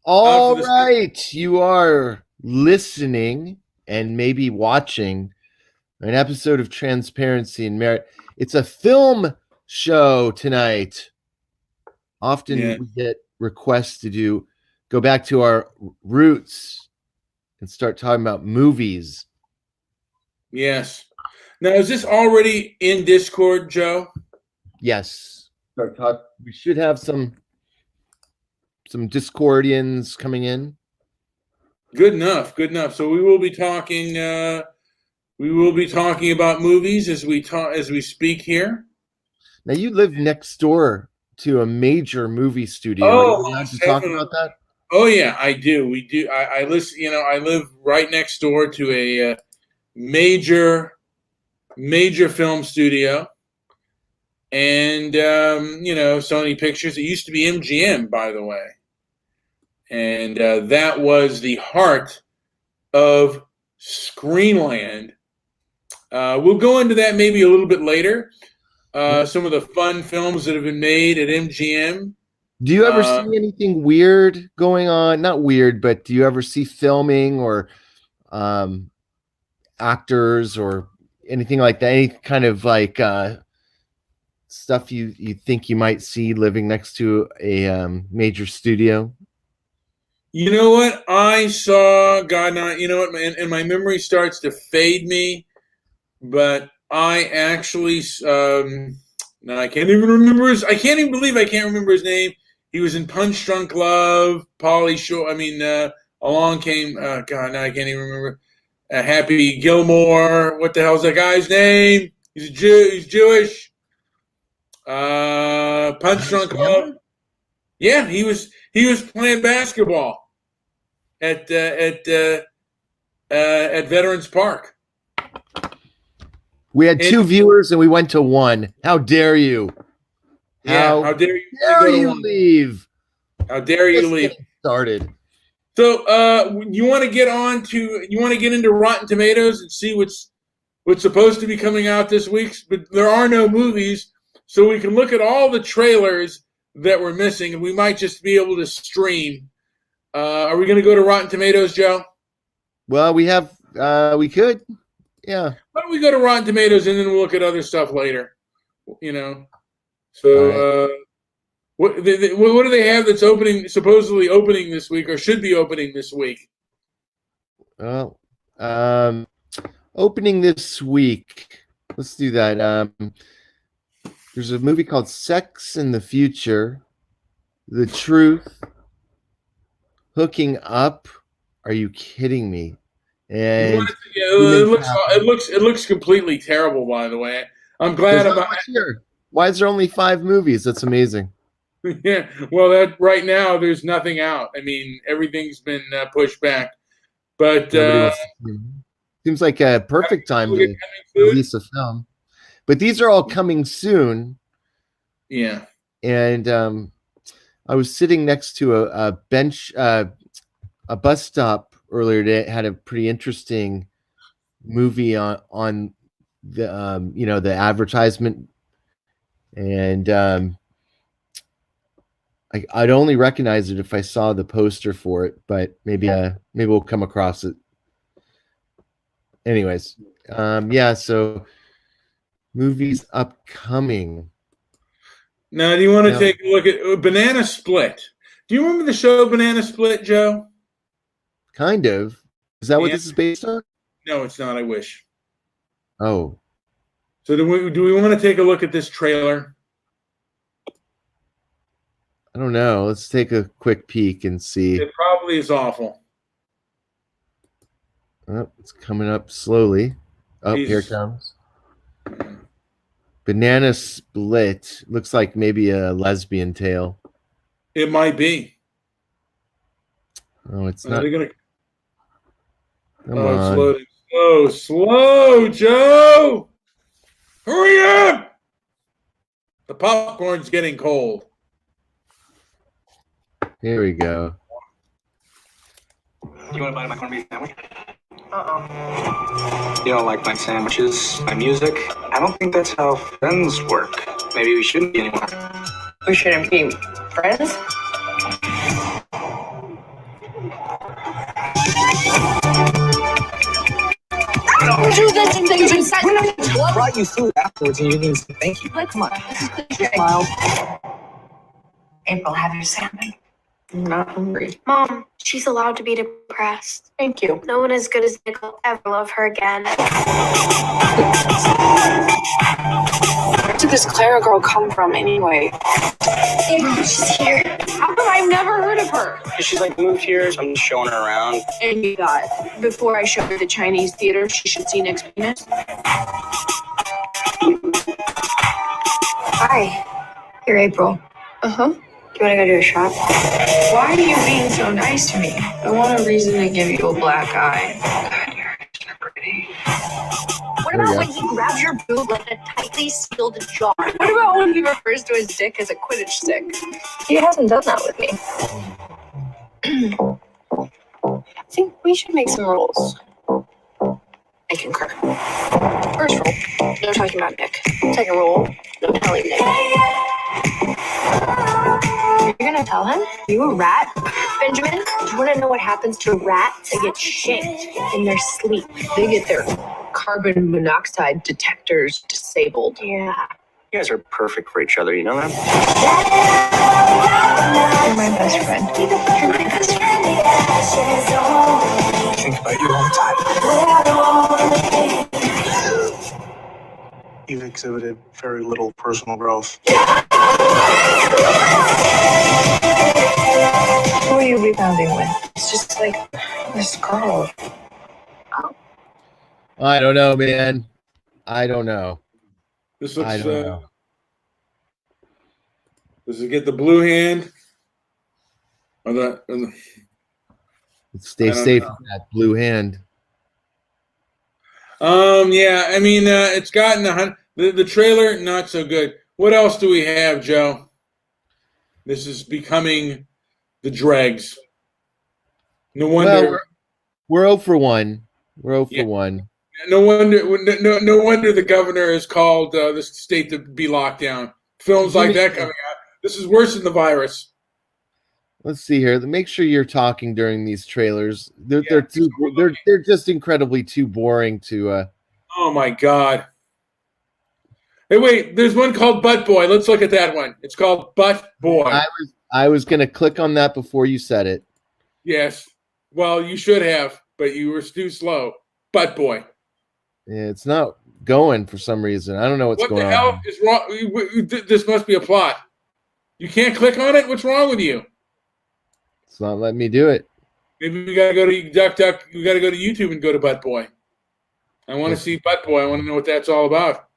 All right, you are listening and maybe watching an episode of Transparency and Merit. It's a film show tonight. Often we get requests to go back to our roots and start talking about movies. Yes. Now, is this already in Discord, Joe? Yes. We should have some Discordians coming in. Good enough. Good enough. So we will be talking. We will be talking about movies as we speak here. Now, you live next door to a major movie studio. Oh, are you allowed to talk about that? Oh yeah, I do. We do. I listen. You know, I live right next door to a major film studio, and Sony Pictures. It used to be MGM, by the way, and that was the heart of Screenland. We'll go into that maybe a little bit later. Some of the fun films that have been made at MGM. Do you ever see anything weird going on? Not weird, but do you ever see filming or actors or anything like that? Any kind of like stuff you think you might see living next to a major studio? You know what? I saw, God, now, you know what, and my memory starts to fade me, but I actually, no, I can't even remember I can't even believe I can't remember his name. He was in Punch Drunk Love, Pauly Shore. Along came, God, now I can't even remember. Happy Gilmore. What the hell's that guy's name? He's a Jew. He's Jewish. Punch Drunk Love. Yeah, he was playing basketball at Veterans Park. We had two viewers and we went to one. How dare you? How dare you? Leave? How dare you leave? Started. So you want to get into Rotten Tomatoes and see what's supposed to be coming out this week, but there are no movies, so we can look at all the trailers that we're missing, and we might just be able to stream. Are we going to go to Rotten Tomatoes, Joe? Well, we could. Yeah. Why don't we go to Rotten Tomatoes and then we'll look at other stuff later? You know. So what do they have that's supposedly opening this week, or should be opening this week? Well, opening this week. Let's do that. There's a movie called Sex in the Future, The Truth, Hooking Up. Are you kidding me? And it looks completely terrible, by the way. I'm glad about it. Why is there only 5 movies? That's amazing. Yeah, well, that right now there's nothing out. I mean, everything's been pushed back. But seems like a perfect time to release a film. But these are all coming soon. Yeah. And I was sitting next to a bench, a bus stop earlier today. It had a pretty interesting movie on the the advertisement, and I'd only recognize it if I saw the poster for it, but maybe we'll come across it. Anyways, so movies upcoming. Now, do you want to take a look at Banana Split? Do you remember the show Banana Split, Joe? Kind of. Is that what this is based on? No, it's not. I wish. Oh. So do we want to take a look at this trailer? I don't know. Let's take a quick peek and see. It probably is awful. Oh, it's coming up slowly. Oh, here it comes. Banana Split. Looks like maybe a lesbian tale. It might be. Oh, it's not. Come on. It's loading. Slow, Joe. Hurry up. The popcorn's getting cold. Here we go. You want to buy my corned beef sandwich? You don't like my sandwiches, my music? I don't think that's how friends work. Maybe we shouldn't be anymore. We shouldn't be friends? brought you food afterwards and you didn't say thank you. Come on. Smile. April, have your salmon. I'm not hungry. Mom, she's allowed to be depressed. Thank you. No one as good as Nick will ever love her again. Where did this Clara girl come from anyway? April, she's here. How come I've never heard of her? She's like moved here, so I'm just showing her around. And you thought, before I showed her the Chinese theater, she should see Nick's penis? Hi. You're April. Uh-huh. Do you want to go do a shop? Why are you being so nice to me? I want a reason to give you a black eye. God, you're pretty. What about when he grabs your boob like a tightly sealed jar? What about when he refers to his dick as a Quidditch stick? He hasn't done that with me. I think we should make some rules. I concur. First rule, no talking about Nick. Second rule, no telling Nick. You're gonna tell him? You a rat? Benjamin, do you want to know what happens to rats? They get shanked in their sleep. They get their carbon monoxide detectors disabled. Yeah. You guys are perfect for each other, you know that? You're my best friend. You're my best friend. Think about you all the time. You've exhibited very little personal growth. Who are you rebounding with? It's just like this girl. I don't know, man. I don't know. This looks. I don't know. Does it get the blue hand? Or the Stay I don't safe know. with that blue hand. Yeah. I mean, it's gotten the trailer not so good. What else do we have, Joe? This is becoming the dregs. No wonder. Well, we're 0 for 1. We're 0 Yeah. for 1. No wonder the governor has called the state to be locked down. Films like that coming out. This is worse than the virus. Let's see here. Make sure you're talking during these trailers. They're Yeah. they're just incredibly too boring to. Oh my God. Hey, wait. There's one called Butt Boy. Let's look at that one. It's called Butt Boy. I was gonna click on that before you said it. Yes. Well, you should have, but you were too slow. Butt Boy. Yeah, it's not going for some reason. I don't know what's What going the hell on. is wrong? This must be a plot. You can't click on it? What's wrong with you? It's not letting me do it. Maybe we gotta go to Duck. We gotta go to YouTube and go to Butt Boy. I want to see Butt Boy. I want to know what that's all about.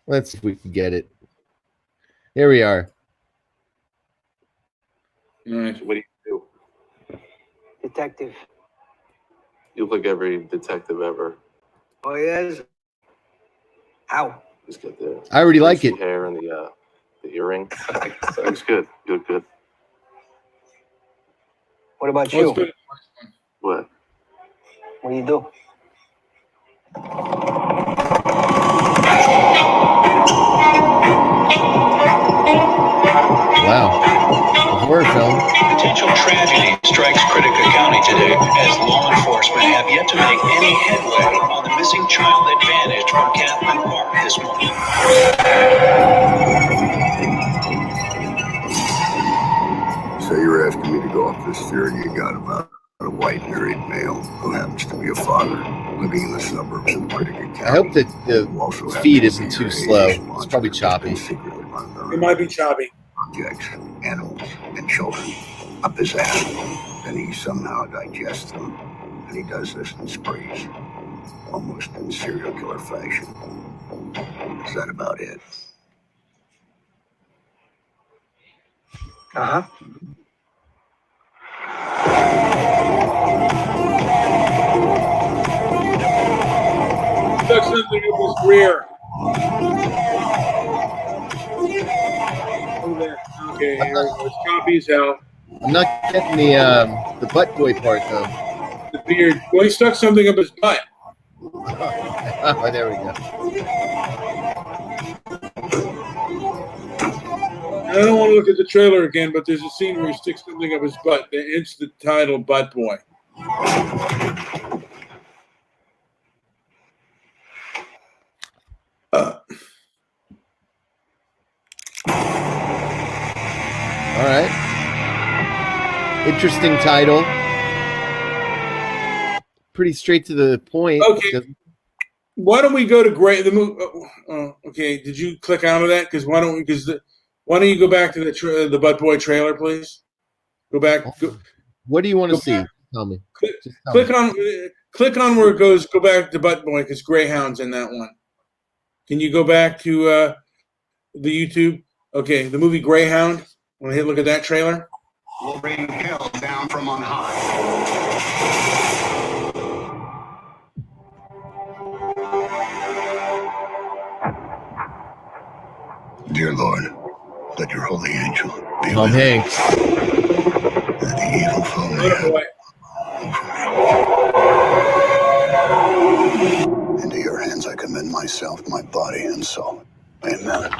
Let's see if we can get it. Here we are. All right. What do you do? Detective. You look like every detective ever. Oh, yes? How? Just got the I already like it. hair and the earring. Looks good. Good. What about Let's you? go to- What? What do you do? Wow. A horror film. Potential tragedy strikes Critica County today as law enforcement have yet to make any headway on the missing child that vanished from Catherine Park this morning. So you're asking me to go off this theory you got about a white married male who happens to be a father living in the suburbs of Critica County. I hope that the who also happens feed to isn't be too your slow. Asian It's monster probably that's choppy. been secretly murdering It might be choppy. objects, animals, and children up his ass. Then he somehow digests them, and he does this in sprees, almost in serial killer fashion. Is that about it? Uh-huh. Stuck something in his rear. Over there. Okay, here we go. It's choppy as hell. I'm not getting the butt boy part though. The beard. Well, he stuck something up his butt. Oh, there we go. I don't want to look at the trailer again, but there's a scene where he sticks something up his butt. It's the title, Butt Boy. All right. Interesting title. Pretty straight to the point. Okay. Why don't we go to the movie? Okay, did you click out of that? Because why don't you go back to the Butt Boy trailer, please? Go back. What do you want to see? Tell me. Click on where it goes. Go back to Butt Boy because Greyhound's in that one. Can you go back to the YouTube? Okay, the movie Greyhound. Want to look at that trailer? We'll bring hell down from on high. Dear Lord, let your holy angel be Tom with me. Hanks. That the evil foe may have. Into your hands I commend myself, my body and soul. Amen.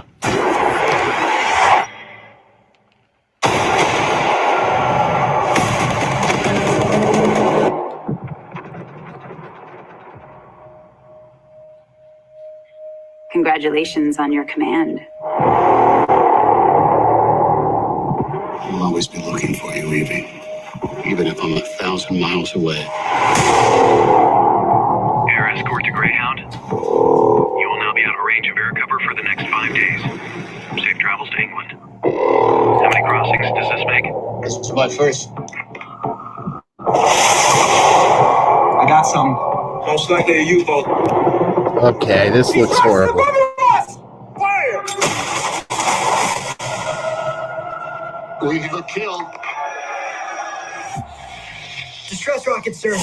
Congratulations on your command. I'll always be looking for you, Evie. Even if I'm 1,000 miles away. Air escort to Greyhound. You will now be out of range of air cover for the next 5 days. Safe travels to England. How many crossings does this make? This is my first. I got some. Most likely a U-boat. Okay, this looks horrible. Fire! We have a kill. Distress rocket, sir.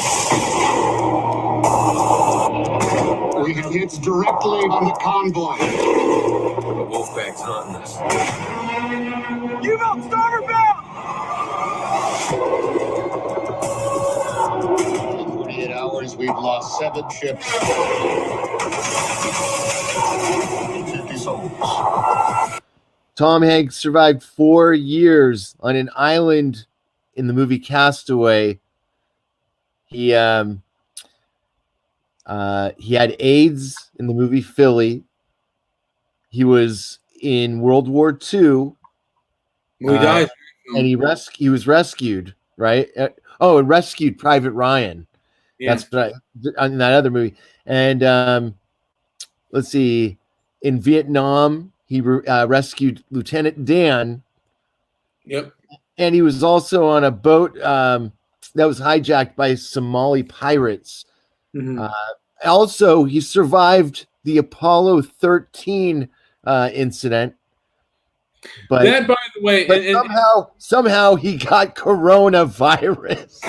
We have hits directly on the convoy. The Wolfpack's hunting us. U-boat, starboard bound! 48 hours, we've lost 7 ships. 50 souls. Tom Hanks survived 4 years on an island in the movie Castaway. He had AIDS in the movie Philly. He was in World War II. He died. And he was rescued, right? And rescued Private Ryan. Yeah. That's right. In that other movie. And let's see. In Vietnam, he rescued Lieutenant Dan. Yep. And he was also on a boat that was hijacked by Somali pirates. Mm-hmm. Also, he survived the Apollo 13 incident. But that, by the way, but somehow he got coronavirus.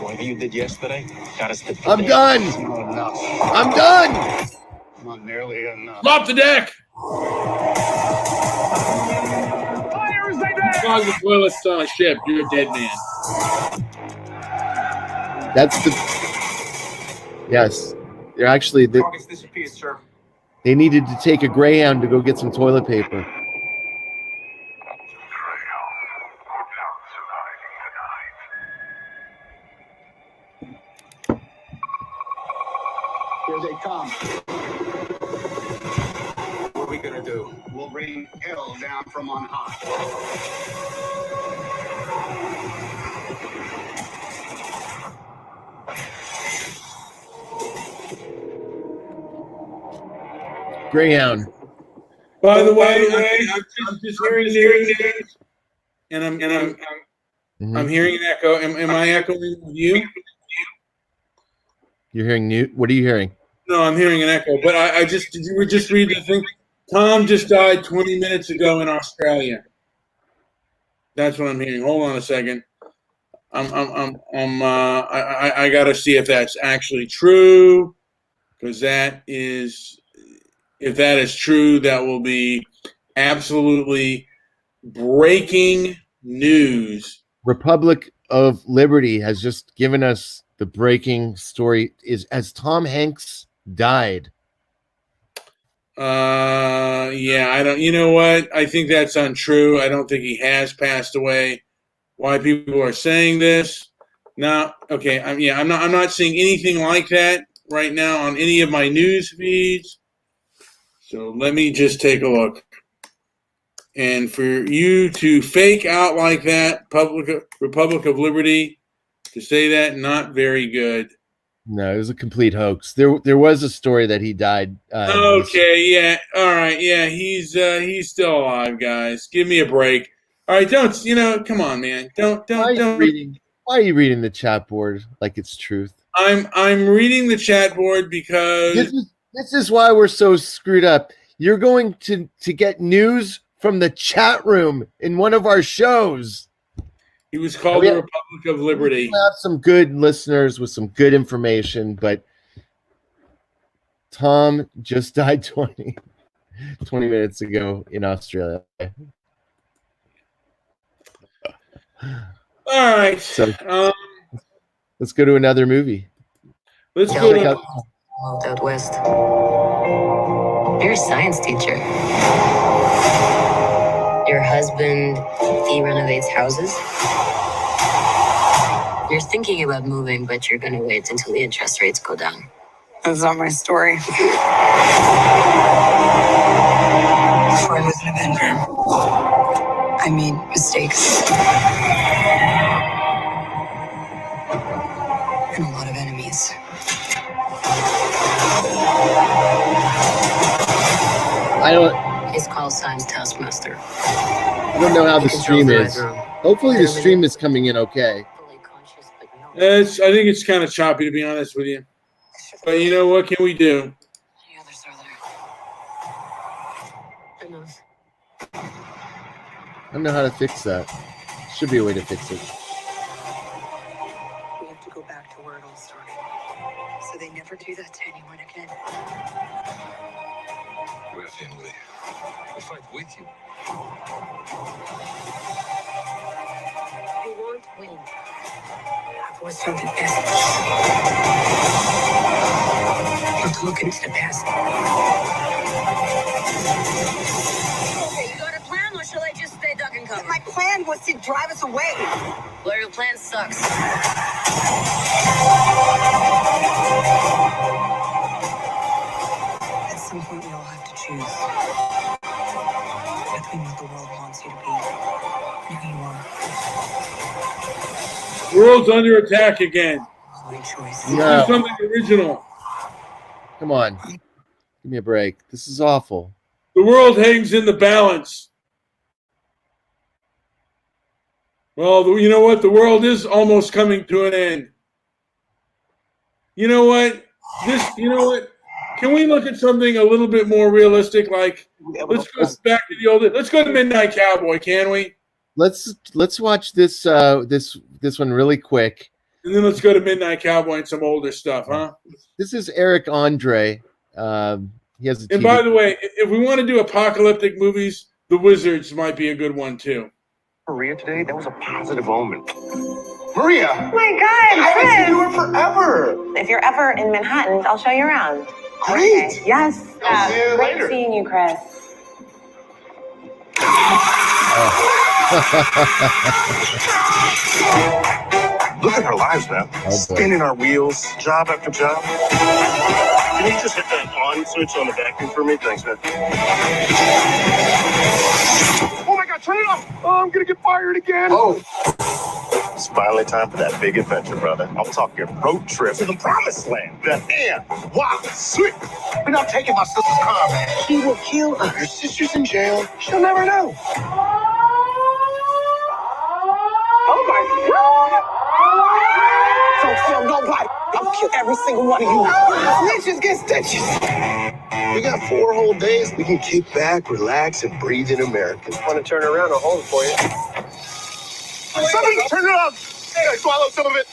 Whatever you did yesterday got us to. I'm done. Not enough. I'm done. Not nearly enough. Drop the deck. Fire as they dance! Clog the toilets on a ship. You're a dead man. That's the. Yes, they're actually Targets disappeared, sir. they needed to take a Greyhound to go get some toilet paper. Here they come. What are we gonna do? We'll bring hell down from on high. Greyhound. By the way, I'm just hearing news, and I'm hearing an echo. Am I echoing with you? You're hearing new. What are you hearing? No, I'm hearing an echo. But did you just read the thing? Tom just died 20 minutes ago in Australia. That's what I'm hearing. Hold on a second. I got to see if that's actually true, because if that is true, that will be absolutely breaking news. Republic of Liberty has just given us the breaking story. As Tom Hanks died. Yeah, I don't. You know what? I think that's untrue. I don't think he has passed away. Why people are saying this? No, okay. I'm not seeing anything like that right now on any of my news feeds. So let me just take a look. And for you to fake out like that, Republic of Liberty, to say that, not very good. No, it was a complete hoax. There was a story that he died. Okay, yeah, all right, yeah, he's still alive, guys. Give me a break. All right, don't come on, man. Don't. Why are you reading the chat board like it's truth? I'm reading the chat board because this is why we're so screwed up. You're going to get news from the chat room in one of our shows. He was called the Republic of Liberty. We have some good listeners with some good information, but Tom just died 20 minutes ago in Australia. All right. So let's go to another movie. Let's go to out west. You're a science teacher. Your husband, he renovates houses. You're thinking about moving, but you're gonna wait until the interest rates go down. That's not my story. Before I was an Avenger, I made mistakes. And a lot of enemies. His call sign's Taskmaster. I don't know how the stream is. Hopefully the stream is coming in okay. I think it's kind of choppy, to be honest with you. But you know, what can we do? The others are there. Enough. I don't know how to fix that. Should be a way to fix it. We have to go back to where it all started. So they never do that to anyone again. We're family. We'll fight with you. I won't win. I've always found it best. Let's look into the past. Okay, you got a plan, or shall I just stay duck and cover? My plan was to drive us away. Well, your plan sucks. At some point, we all have to choose between what the world wants you to be and who you are. World's under attack again. My choice. Do something original. Come on. Give me a break. This is awful. The world hangs in the balance. Well, you know what? The world is almost coming to an end. You know what? Can we look at something a little bit more realistic? Like, let's go back to the old. Let's go to Midnight Cowboy, can we? Let's watch this this one really quick. And then let's go to Midnight Cowboy and some older stuff, huh? This is Eric Andre. He has a TV. And by the way, if we want to do apocalyptic movies, The Wizards might be a good one too. Maria today, that was a positive omen. Maria! Oh my God, I haven't Chris! seen you forever. If you're ever in Manhattan, I'll show you around. Great. Okay. Yes. I'll see you Great later. seeing you, Chris. Look at our lives now. Spinning our wheels, job after job. Can you just hit that on switch on the vacuum for me? Thanks, man. Oh my God, turn it off! Oh, I'm gonna get fired again. Oh. It's finally time for that big adventure, brother. I'm talking road trip to the promised land. Wow, sweet. You're not taking my sister's car, man. She will kill us. Your sister's in jail. She'll never know. Oh my God! Don't kill nobody. I'll kill every single one of you. Snitches get stitches. We got 4 whole days. We can kick back, relax, and breathe in America. Want to turn around? I'll hold it for you. Somebody turn it off! Hey, I swallowed some of it.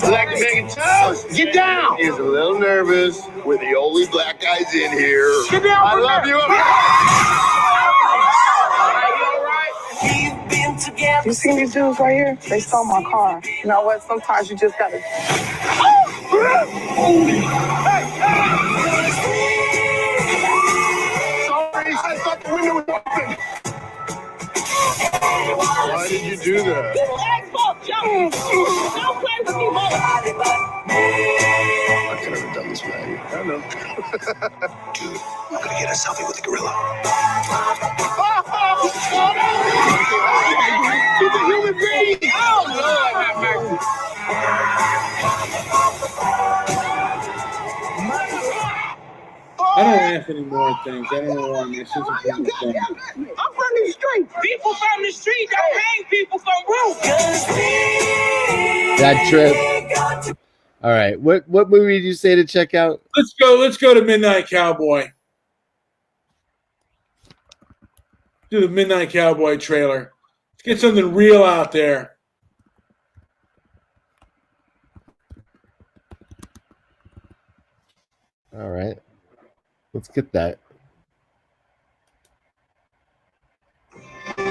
Black Megan Toast, get down! He's a little nervous. We're the only black guys in here. Get down! I love you. You see these dudes right here? They stole my car. You know what? Sometimes you just gotta. Sorry, I thought the window was open. Why did you do that? I could have done this without you. I know. Dude, I'm gonna get a selfie with the gorilla. He's a human being! Oh, Lord, have mercy. I don't laugh anymore at things. I don't know why. My sense of humor is gone. I'm from the street. People from the street don't hang people from roofs. That trip. All right. What movie did you say to check out? Let's go to Midnight Cowboy. Do the Midnight Cowboy trailer. Let's get something real out there. All right. Let's get that. Where's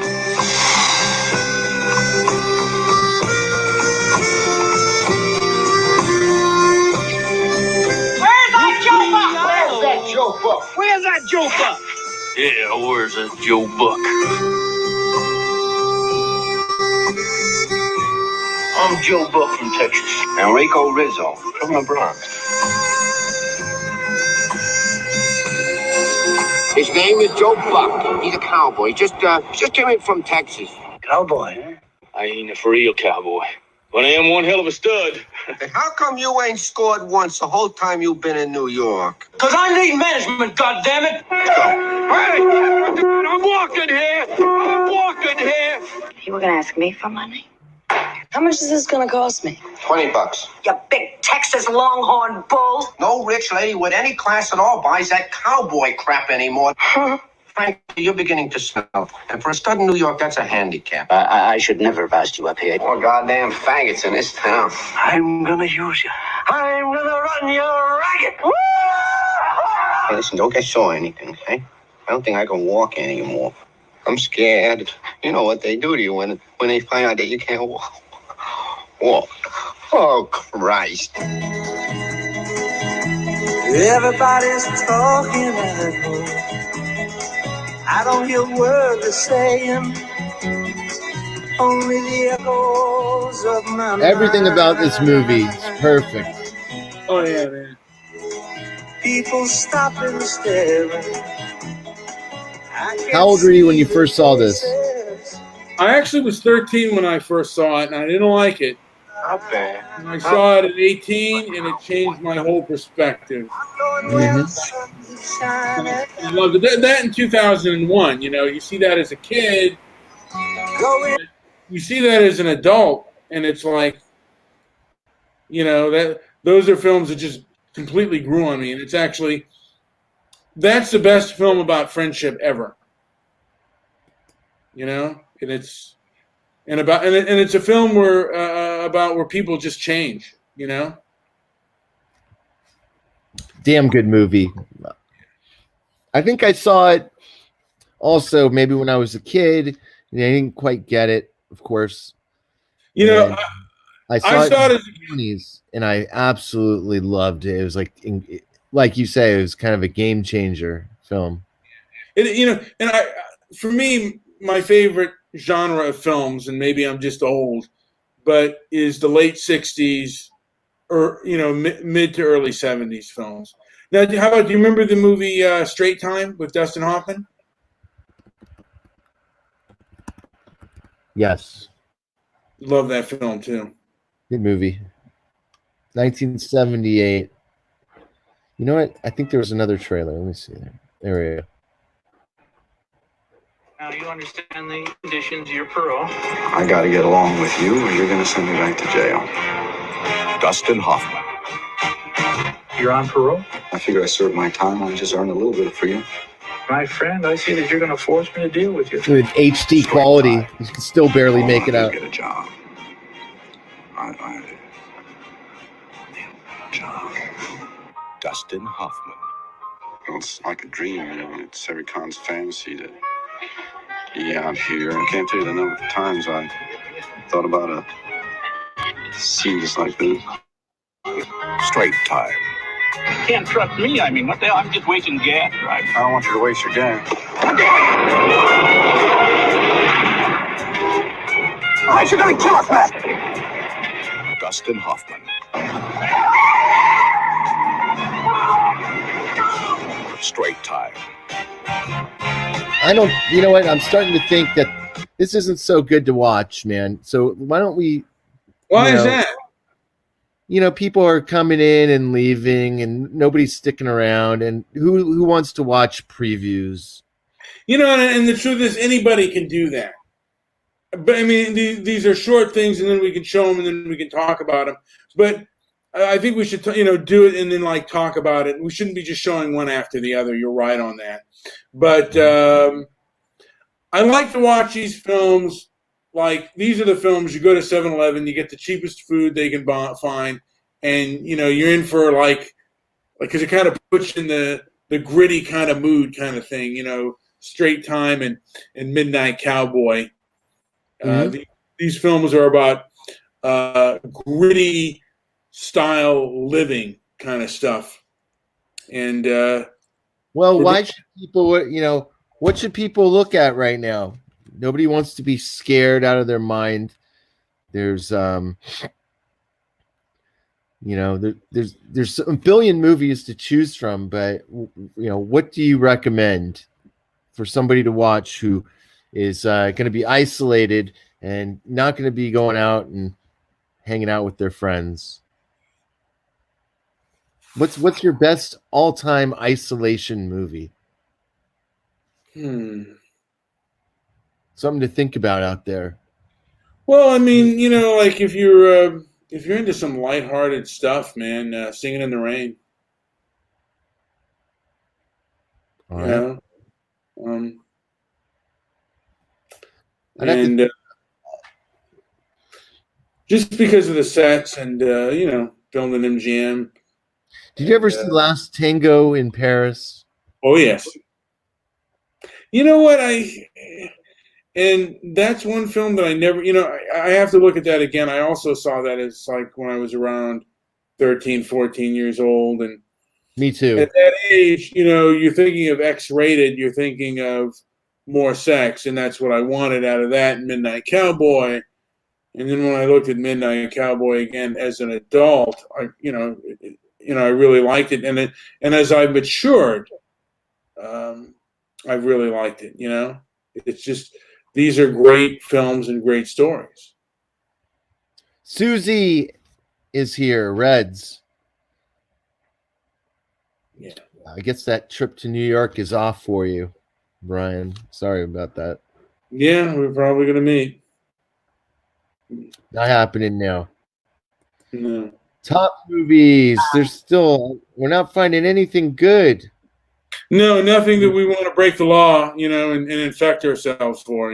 that Joe Buck? Where's that Joe Buck? Yeah, where's that Joe Buck? I'm Joe Buck from Texas. Enrico Rizzo from the Bronx. His name is Joe Buck. He's a cowboy. Just came in from Texas. Cowboy, huh? I ain't a for real cowboy, but I am one hell of a stud. Hey, how come you ain't scored once the whole time you've been in New York? Because I need management, goddammit. Hey, I'm walking here. You were gonna ask me for money? How much is this gonna cost me? $20. You big Texas longhorn bull. No rich lady with any class at all buys that cowboy crap anymore. Frankly, you're beginning to smell. And for a stud in New York, that's a handicap. I should never have asked you up here. More goddamn faggots in this town. I'm gonna use you. I'm gonna run you ragged. Hey, listen, don't get sore or anything, okay? I don't think I can walk anymore. I'm scared. You know what they do to you when they find out that you can't walk. Oh, Christ. Everybody's talking at home. I don't hear words they're saying. Only the echoes of my Everything mind. about this movie is perfect. Oh yeah, man. People stopping staring. How old were you when you first saw this? I actually was 13 when I first saw it, and I didn't like it. Not bad. And I saw it at 18, and it changed my whole perspective. Mm-hmm. I loved it. That in 2001, you see that as a kid. You see that as an adult, and it's like, that those are films that just completely grew on me. And it's actually, that's the best film about friendship ever. And it's it's a film about where people just change. Damn good movie. I think I saw it also maybe when I was a kid. And I didn't quite get it, of course. And I saw it in the 20s, and I absolutely loved it. It was like you say, it was kind of a game changer film. For me, my favorite genre of films, and maybe I'm just old, but is the late 60s or mid to early 70s films. Now, do you remember the movie Straight Time with Dustin Hoffman? Yes. Love that film too. Good movie. 1978. You know what? I think there was another trailer. Let me see there. There we go. Now you understand the conditions of your parole. I got to get along with you, or you're going to send me back to jail. Dustin Hoffman. You're on parole? I figure I served my time. I just earned a little bit for you. My friend, I see that you're going to force me to deal with you. With HD quality, you can still barely make it out. Get a job. Job. Dustin Hoffman. Well, it's like a dream, It's every con's fantasy to be out here. I can't tell you the number of times I thought about a scenes like this. Straight Time. You can't trust me. I mean, what the hell? I'm just wasting gas, right? I don't want you to waste your gas. Why you gonna kill us, man? Dustin Hoffman. straight time. I don't. You know what? I'm starting to think that this isn't so good to watch, man. So why don't we? Why is that? People are coming in and leaving, and nobody's sticking around. And who wants to watch previews? And the truth is, anybody can do that. But I mean, these are short things, and then we can show them, and then we can talk about them. But I think we should, do it and then talk about it. We shouldn't be just showing one after the other. You're right on that. But I like to watch these films. Like, these are the films you go to 7-Eleven, you get the cheapest food they can find, and you're in for because it kind of puts you in the gritty kind of mood kind of thing. Straight Time and Midnight Cowboy. These films are about gritty style living kind of stuff. And why should people? What should people look at right now? Nobody wants to be scared out of their mind. There's there's a billion movies to choose from, but what do you recommend for somebody to watch who is going to be isolated and not going to be going out and hanging out with their friends? What's your best all-time isolation movie? Something to think about out there. Well, I mean, if you're into some lighthearted stuff, man, Singing in the Rain. All right. And just because of the sets and filmed in MGM. Did you ever see Last Tango in Paris? Oh yes. You know what? And that's one film that I never, I have to look at that again. I also saw that as when I was around 13, 14 years old. And me too. At that age, you're thinking of X-rated, you're thinking of more sex. And that's what I wanted out of that Midnight Cowboy. And then when I looked at Midnight Cowboy again as an adult, I really liked it. And as I've matured, I really liked it. It's just, these are great films and great stories. Susie is here, Reds. Yeah. I guess that trip to New York is off for you, Brian. Sorry about that. Yeah, we're probably going to meet. Not happening now. No. Top movies. We're not finding anything good. No, nothing that we want to break the law, and infect ourselves for,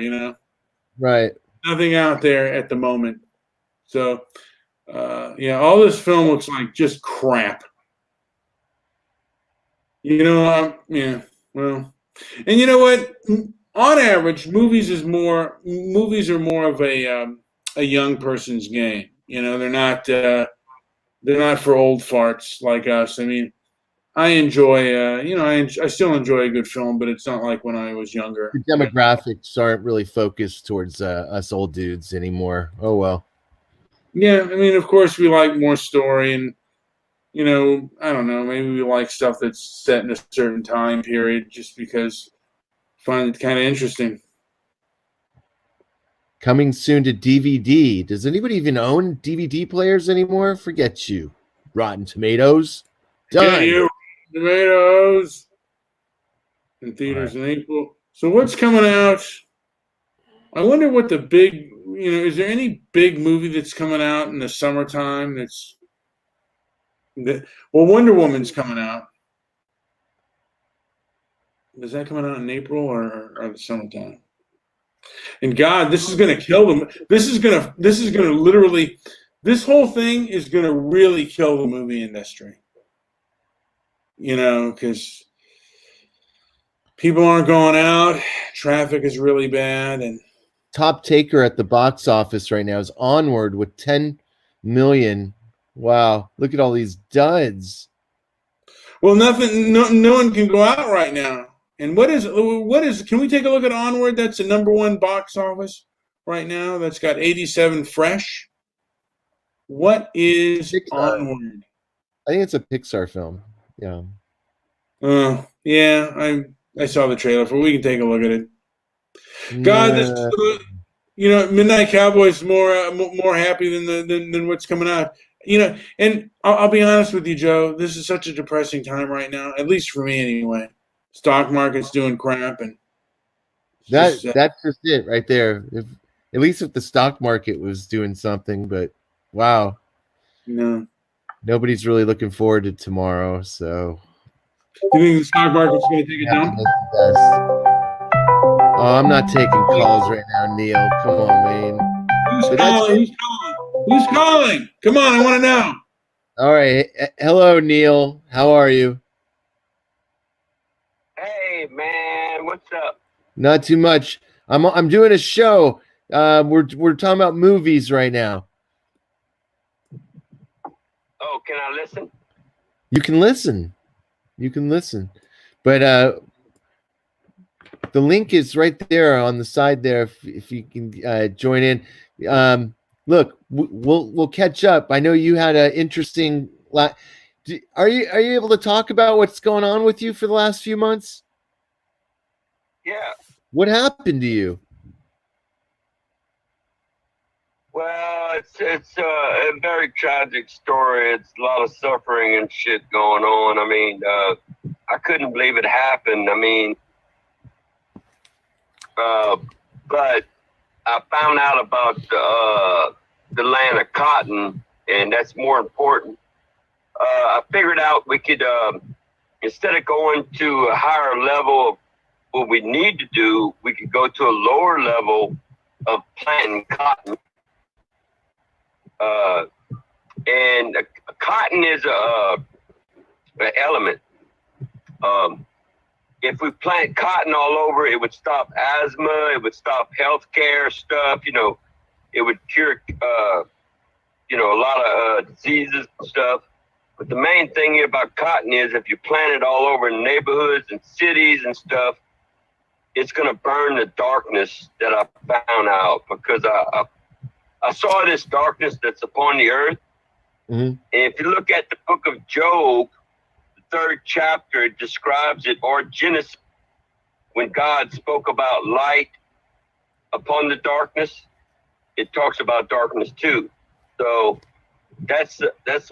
Right. Nothing out there at the moment. So, all this film looks like just crap. Well, and you know what? On average, movies are more of a young person's game. They're not for old farts like us. I mean, I enjoy, I still enjoy a good film, but it's not like when I was younger. The demographics aren't really focused towards us old dudes anymore. Oh, well. Yeah, I mean, of course, we like more story and, I don't know, maybe we like stuff that's set in a certain time period just because I find it kind of interesting. Coming soon to DVD. Does anybody even own DVD players anymore? Forget you. Rotten Tomatoes. Done. Yeah, you. Tomatoes in theaters in April. So what's coming out? I wonder what the big, is there any big movie that's coming out in the summertime Wonder Woman's coming out. Is that coming out in April or the summertime? And God, this is going to kill them. This is going to literally, this whole thing is going to really kill the movie industry. Because people aren't going out, traffic is really bad, and top taker at the box office right now is Onward with 10 million. Wow, look at all these duds. Well, no one can go out right now. And what is? Can we take a look at Onward? That's the #1 box office right now. That's got 87 fresh. What is Onward? I think it's a Pixar film. Yeah. Yeah, I saw the trailer for it. We can take a look at it. God, this Midnight Cowboy is more happy than what's coming out. And I'll be honest with you, Joe. This is such a depressing time right now, at least for me anyway. Stock market's doing crap, and that's just it right there. At least if the stock market was doing something, but wow, no, nobody's really looking forward to tomorrow. So, do you think the stock market's going to take a dump? Oh, I'm not taking calls right now, Neil. Come on, Wayne. Who's calling? Who's calling? Come on, I want to know. All right. Hello, Neil. How are you? Hey, man. What's up? Not too much. I'm doing a show. We're talking about movies right now. Oh, can I listen? You can listen. You can listen. But the link is right there on the side there. If you can join in. Look, we'll catch up. I know you had an interesting. Are you able to talk about what's going on with you for the last few months? Yeah. What happened to you? Well, it's a very tragic story. It's a lot of suffering and shit going on. I mean, I couldn't believe it happened. I mean, but I found out about the land of cotton, and that's more important. I figured out we could, instead of going to a higher level of what we need to do, we could go to a lower level of planting cotton. And cotton is an element. If we plant cotton all over, it would stop asthma. It would stop healthcare stuff. It would cure, a lot of diseases and stuff. But the main thing here about cotton is if you plant it all over in neighborhoods and cities and stuff, it's going to burn the darkness that I found out, because I saw this darkness that's upon the earth. Mm-hmm. And if you look at the book of Job, the 3rd chapter, it describes it, or Genesis, when God spoke about light upon the darkness, it talks about darkness too. So that's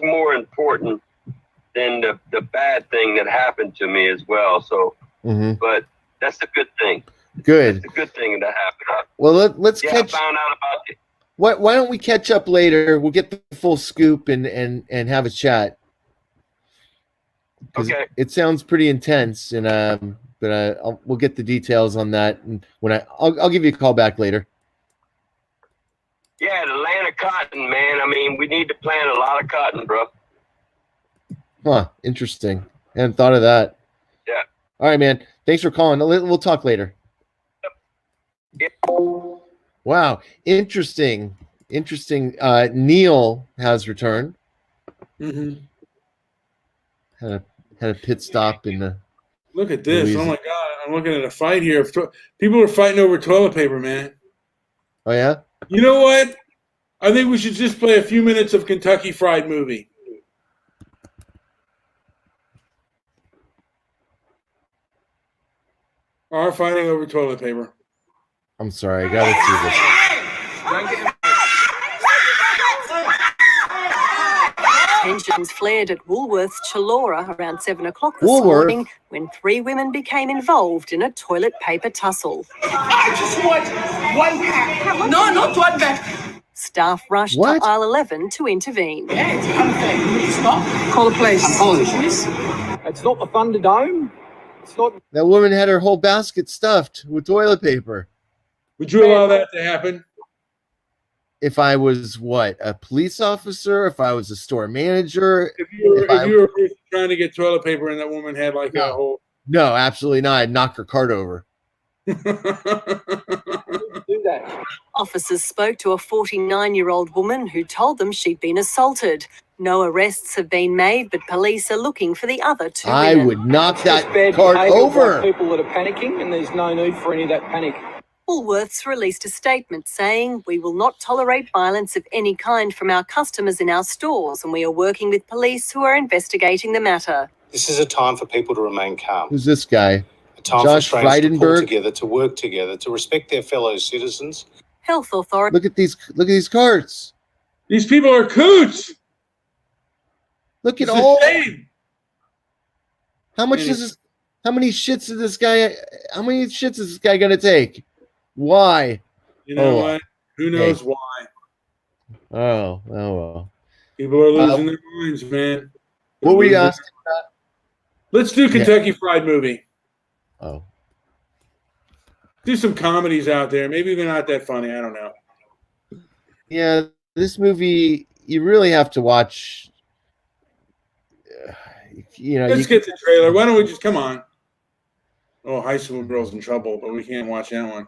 more important than the bad thing that happened to me as well. So, but that's a good thing. Good. It's a good thing that happened. Well, let's catch. I found out about it. Why don't we catch up later? We'll get the full scoop and have a chat. Okay. It sounds pretty intense, and we'll get the details on that. And I'll give you a call back later. Yeah, the land of cotton, man. I mean, we need to plant a lot of cotton, bro. Huh? Interesting. I hadn't thought of that. Yeah. All right, man. Thanks for calling. We'll talk later. Yeah. Wow, interesting. Neil has returned. Mm-hmm. Had a pit stop in the. Look at this! Oh my God! I'm looking at a fight here. People are fighting over toilet paper, man. Oh yeah. You know what? I think we should just play a few minutes of Kentucky Fried Movie. Are fighting over toilet paper. I'm sorry, I gotta see this. Tensions flared at Woolworths Chullora around 7 o'clock this morning when 3 women became involved in a toilet paper tussle. I just want 1 pack. No, not 1 pack. Staff rushed to aisle 11 to intervene. Yeah, it's unfair. Stop. Call the police. I'm calling the police. It's not the Thunderdome. It's not. That woman had her whole basket stuffed with toilet paper. Would you allow that to happen? If I was a police officer, if I was a store manager, if you were trying to get toilet paper and that woman had a whole. No, absolutely not. I'd knock her cart over. Do that. Officers spoke to a 49-year-old woman who told them she'd been assaulted. No arrests have been made, but police are looking for the other 2 women. I would knock that cart over. People that are panicking, and there's no need for any of that panic. Woolworths released a statement saying, "We will not tolerate violence of any kind from our customers in our stores, and we are working with police who are investigating the matter." This is a time for people to remain calm. Who's this guy? A time Josh for Australians to pull Frydenberg? together, to work together, to respect their fellow citizens. Health authorities. Look at these carts. These people are coots. Look at It's all. a shame. How much is this? How many shits is this guy? How many shits is this guy gonna take? Why? You know what? Who knows why? Oh well. People are losing their minds, man. What were you asking about? Let's do Kentucky Fried Movie. Oh. Do some comedies out there. Maybe they're not that funny. I don't know. Yeah, this movie you really have to watch. Let's get the trailer. Why don't we just come on? Oh, High School Girls in Trouble, but we can't watch that one.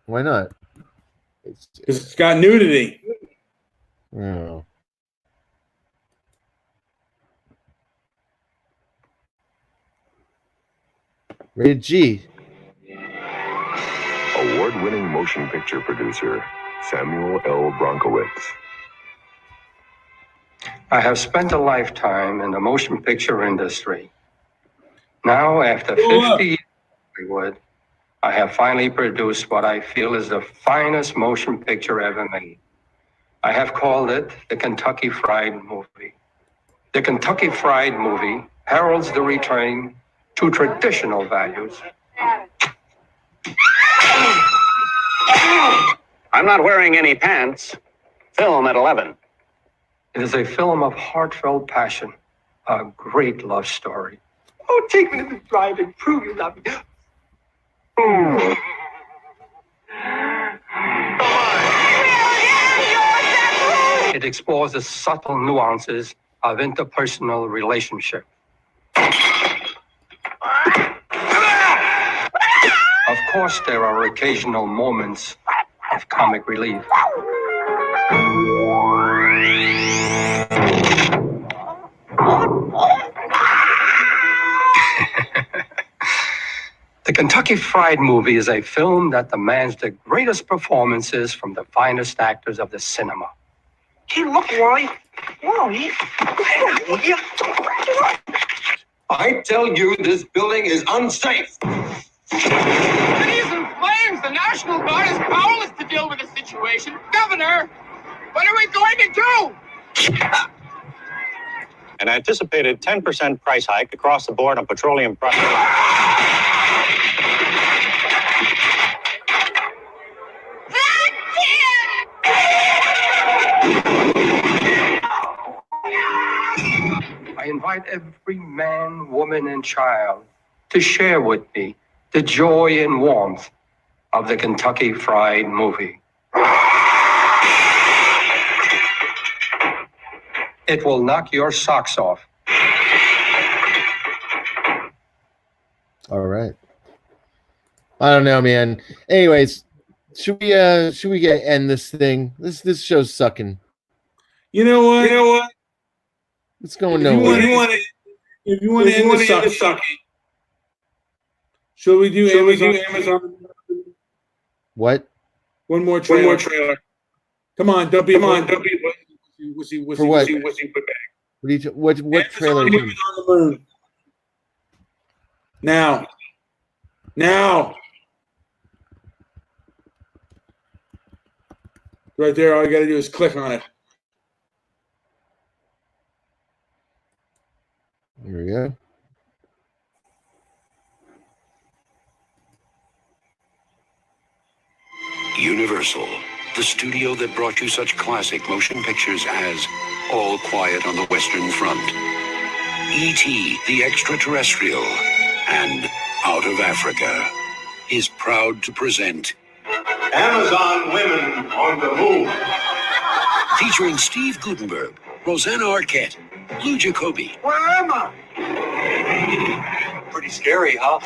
Why not? Because it's got nudity. Oh. Rated G. Award-winning motion picture producer Samuel L. Bronkowitz. I have spent a lifetime in the motion picture industry. Now, after 50 years in Hollywood, I have finally produced what I feel is the finest motion picture ever made. I have called it the Kentucky Fried Movie. The Kentucky Fried Movie heralds the return to traditional values. I'm not wearing any pants. Film at 11. It is a film of heartfelt passion, a great love story. Oh, take me to the drive and prove you love me. It explores the subtle nuances of interpersonal relationship. Of course, there are occasional moments of comic relief. The Kentucky Fried Movie is a film that demands the greatest performances from the finest actors of the cinema. Hey, look, Wally. Wally. I tell you, this building is unsafe. Cities in flames. The National Guard is powerless to deal with the situation. Governor, what are we going to do? An anticipated 10% price hike across the board on petroleum products. I invite every man, woman, and child to share with me the joy and warmth of the Kentucky Fried Movie. It will knock your socks off. All right. I don't know, man. Anyways, should we end this thing? This show's sucking. You know what? It's going nowhere. If you want to end the sucking, should we do Amazon? What? One more trailer. Come on, don't be. For what? What trailer? On the moon. Now. Right there, all you got to do is click on it. Here we go. Universal, the studio that brought you such classic motion pictures as All Quiet on the Western Front, E.T. the Extraterrestrial, and Out of Africa, is proud to present Amazon Women on the Moon. Featuring Steve Gutenberg, Rosanna Arquette, Lou Jacobi. Where am I? Pretty scary, huh?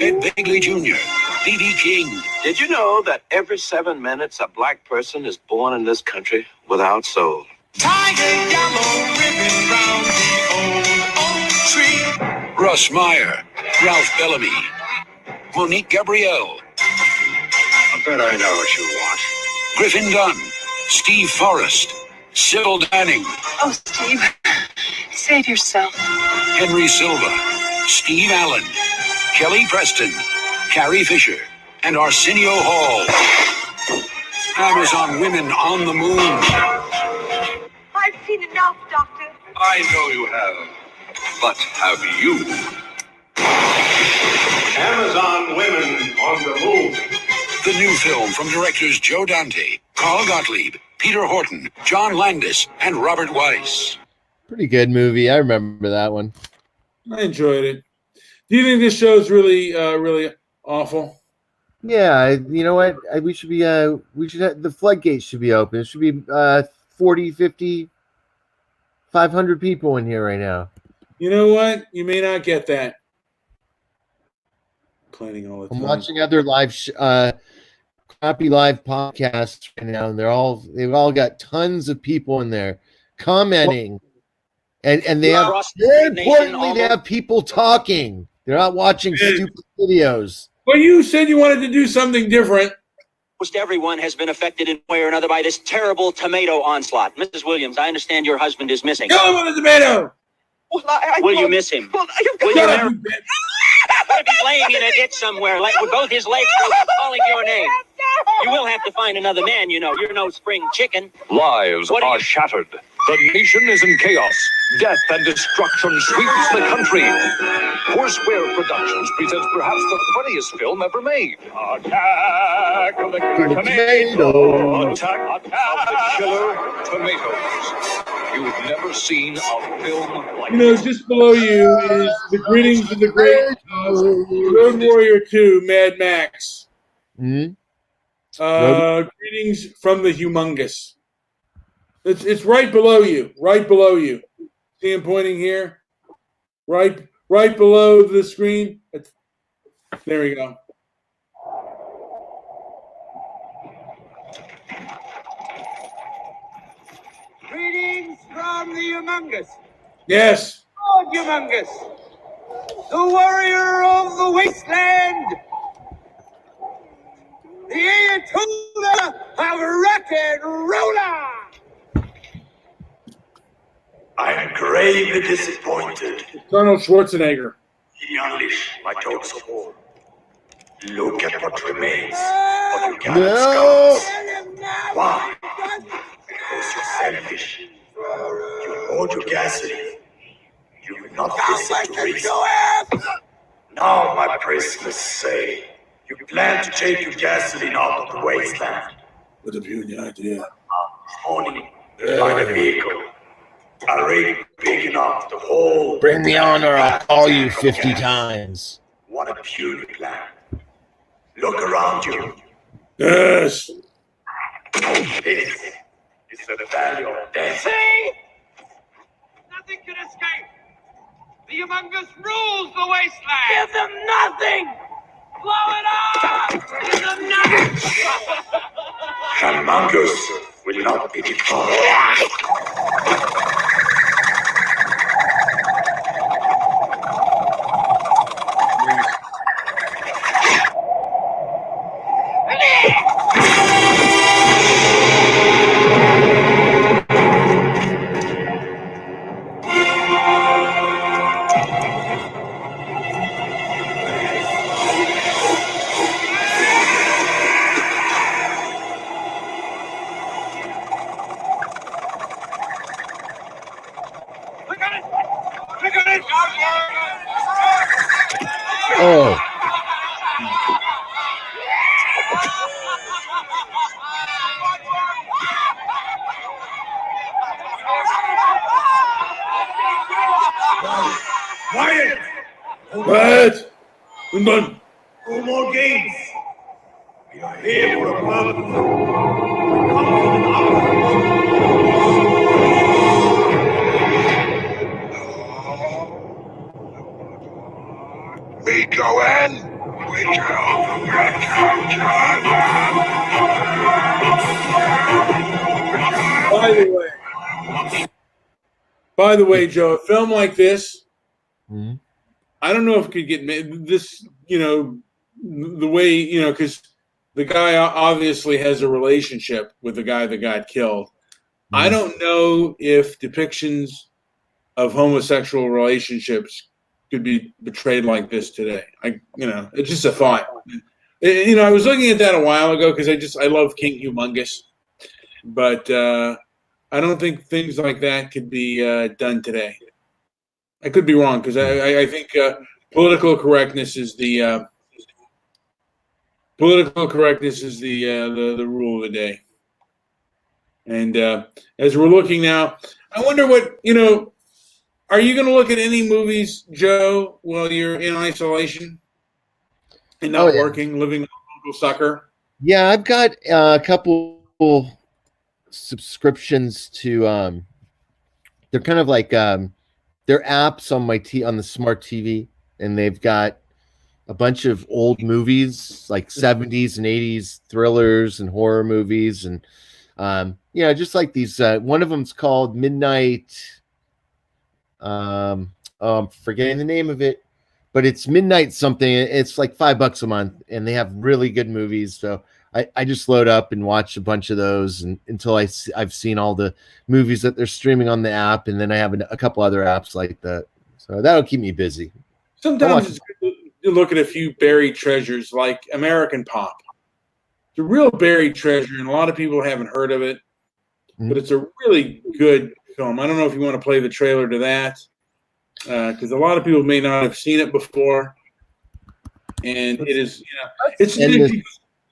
Ed Begley Jr., B.B. King. Did you know that every 7 minutes a black person is born in this country without soul? Tie a yellow ribbon round the old tree. Russ Meyer, Ralph Bellamy, Monique Gabrielle. I bet I know what you want. Griffin Dunn, Steve Forrest, Sybil Danning. Oh, Steve. Save yourself. Henry Silva, Steve Allen, Kelly Preston, Carrie Fisher, and Arsenio Hall. Amazon Women on the Moon. I've seen enough, Doctor. I know you have, but have you? Amazon Women on the Moon. The new film from directors Joe Dante, Carl Gottlieb, Peter Horton, John Landis, and Robert Weiss. Pretty good movie. I remember that one. I enjoyed it. Do you think this show's really, really awful? Yeah, you know what? We should have, the floodgates should be open. It should be 40, 50, 500 people in here right now. You know what? You may not get that. Planning all the time. I'm watching other crappy live podcasts right now, and they've all got tons of people in there commenting, and they have, more importantly, they have people talking. They're not watching stupid videos. Well, you said you wanted to do something different. Most everyone has been affected in one way or another by this terrible tomato onslaught. Mrs. Williams, I understand your husband is missing. Kill him with a tomato! Will you miss him? Will you never be laying in a ditch somewhere, like with both his legs calling your name? You will have to find another man, you know. You're no spring chicken. Lives are shattered. The nation is in chaos. Death and destruction sweeps the country. Foursquare Productions presents perhaps the funniest film ever made. Attack of the Killer Tomato. Attack of the Killer Tomatoes. You've never seen a film like this. Just below you is the greetings of the great Road Warrior 2, Mad Max. Mm-hmm. Greetings from the humongous. It's right below you. Right below you. See him pointing here? Right below the screen. There we go. Greetings from the humongous. Yes. Lord humongous. The warrior of the wasteland. The Ayatollah of rock and roller. I'm gravely disappointed. Colonel Schwarzenegger. He unleashed my total support. Look at what remains of your gallant scouts. Why? Because you're selfish. You hoard your gasoline. You will not listen to reason. Now, my prisoners say, you plan to take your gasoline out of the wasteland. What a beauty idea. This morning, find a vehicle. A rig big enough to hold. Bring me on, or I'll call you 50 times. What a beauty plan. Look around you. Yes. This is the value of death. See? Nothing can escape. The humongous rules the wasteland. Give them nothing. Blow it up. Give them nothing. Humongous will not be defined. Oh. Quiet! Quiet! None. No more games. We are here for a purpose. We come for the knowledge. We go in. We By the way, Joe, a film like this, Mm-hmm. I don't know if it could get made. This, the way, because the guy obviously has a relationship with the guy that got killed. I don't know if depictions of homosexual relationships could be betrayed like this today. It's just a thought. I was looking at that a while ago because I love King Humongous, but I don't think things like that could be done today. I could be wrong because I think political correctness is the rule of the day. And as we're looking now, I wonder what are you going to look at any movies, Joe, while you're in isolation and not working, living a local sucker? Yeah, I've got a couple subscriptions to. They're kind of like they're apps on on the smart TV, and they've got a bunch of old movies like 70s and 80s thrillers and horror movies, and just like these. One of them's called Midnight. I'm forgetting the name of it, but it's Midnight something. It's like $5 a month, and they have really good movies. So I just load up and watch a bunch of those until I've seen all the movies that they're streaming on the app, and then I have a couple other apps like that. So that'll keep me busy. Sometimes it's good to look at a few buried treasures like American Pop. It's a real buried treasure, and a lot of people haven't heard of it, but it's a really good film. I don't know if you want to play the trailer to that because a lot of people may not have seen it before, and it is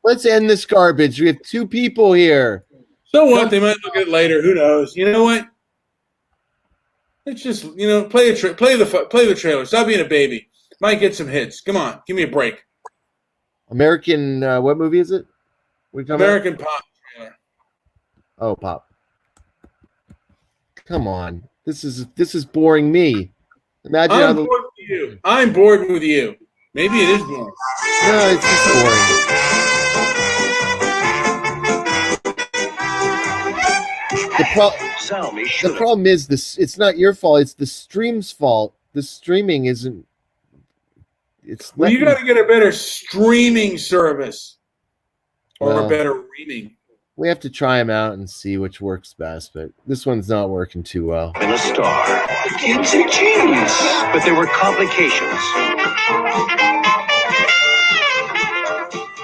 let's end this garbage. We have 2 people here. So what? They might look at it later. Who knows? You know what? Let's just play the trailer. Stop being a baby. Might get some hits. Come on, give me a break. American what movie is it? American Pop trailer. Oh, Pop. Come on. This is boring me. Imagine I'm bored with you. I'm bored with you. Maybe it is boring. No, it's just boring. The problem is this. It's not your fault. It's the stream's fault. The streaming isn't. Well, you got to get a better streaming service or a better reading. We have to try them out and see which works best, but this one's not working too well. And a star. The kid's a genius. But there were complications.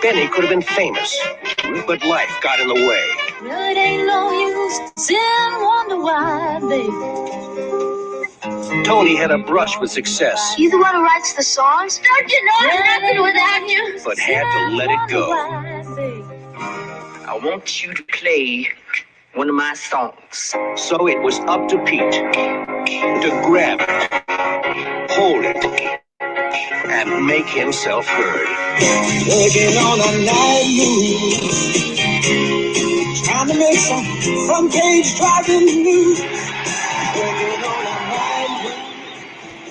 Benny could have been famous, but life got in the way. It ain't no use to sit and wonder why, baby. Tony had a brush with success, You the one who writes the songs? Don't you know I'm nothing without you? but had to let it go. I want you to play one of my songs. So it was up to Pete to grab it, hold it, and make himself heard. Working on a night move, trying to make some front page driving news. Working on a night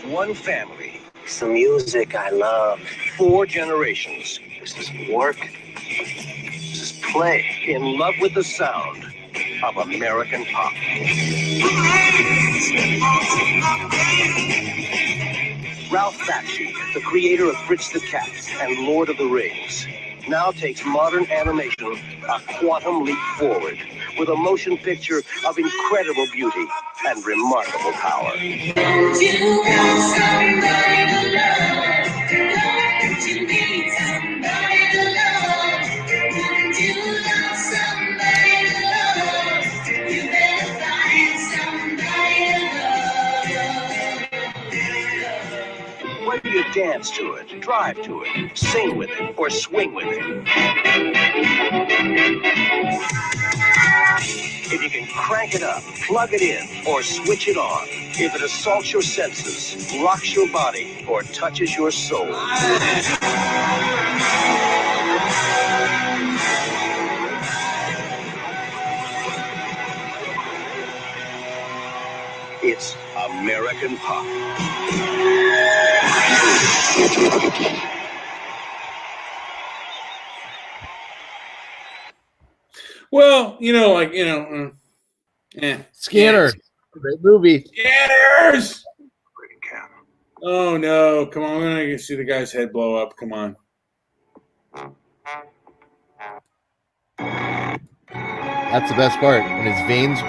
move. One family, Some music I love. 4 generations, This is work. This is play. in love with the sound of American pop. Ralph Bakshi, the creator of Fritz the Cat and Lord of the Rings, now takes modern animation a quantum leap forward with a motion picture of incredible beauty and remarkable power. Don't you want somebody to love? Don't you need somebody to love? Wouldn't you love somebody to love? You better find somebody to love. Whether you dance to it, drive to it, sing with it, or swing with it. If you can crank it up, plug it in, or switch it on, if it assaults your senses, rocks your body, or touches your soul. It's American Pop. Well, Scanners. Great movie. Scanners. Oh no! Come on, we're not gonna see the guy's head blow up. Come on. That's the best part. And his veins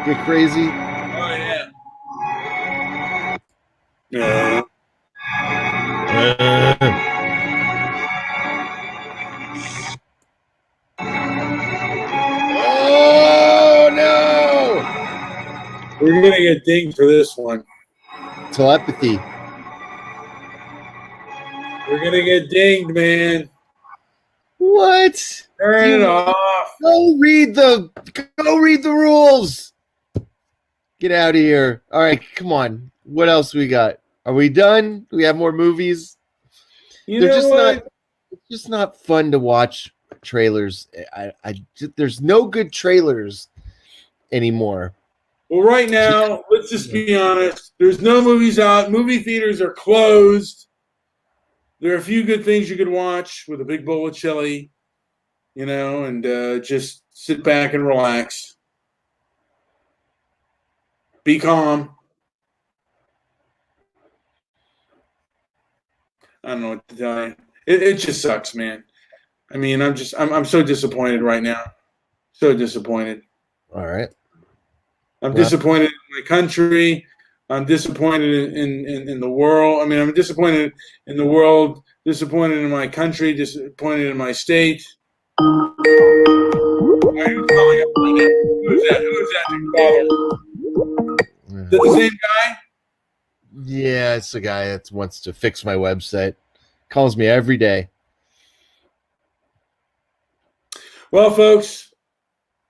get crazy. Oh yeah. Yeah. Oh no! We're gonna get dinged for this one. Telepathy. We're gonna get dinged, man. What? Turn it off. Go read the rules. Get out of here. All right, come on. What else we got? Are we done? Do we have more movies? You know what? It's just not fun to watch trailers. There's no good trailers anymore. Well, right now, let's just be honest. There's no movies out. Movie theaters are closed. There are a few good things you could watch with a big bowl of chili, and just sit back and relax. Be calm. I don't know what to tell you. It just sucks, man. I mean, I'm so disappointed right now. So disappointed. All right. I'm disappointed in my country. I'm disappointed in the world. I mean, I'm disappointed in the world, disappointed in my country, disappointed in my state. Why are you calling up? Who's that? Who's that caller? Is that the same guy? Yeah, it's the guy that wants to fix my website. Calls me every day. Well, folks,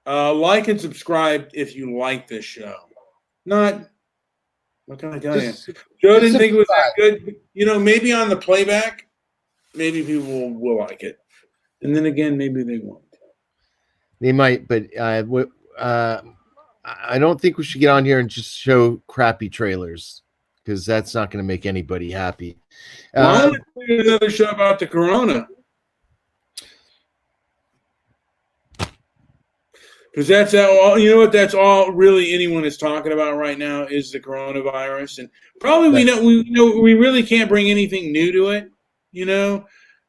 like and subscribe if you like this show. Not, what can I tell you? Joe didn't think it was that good. Maybe on the playback, maybe people will like it. And then again, maybe they won't. They might, but I don't think we should get on here and just show crappy trailers because that's not going to make anybody happy. Why don't we do another show about the corona? Because that's all. You know what? That's all really anyone is talking about right now is the coronavirus, and probably we really can't bring anything new to it.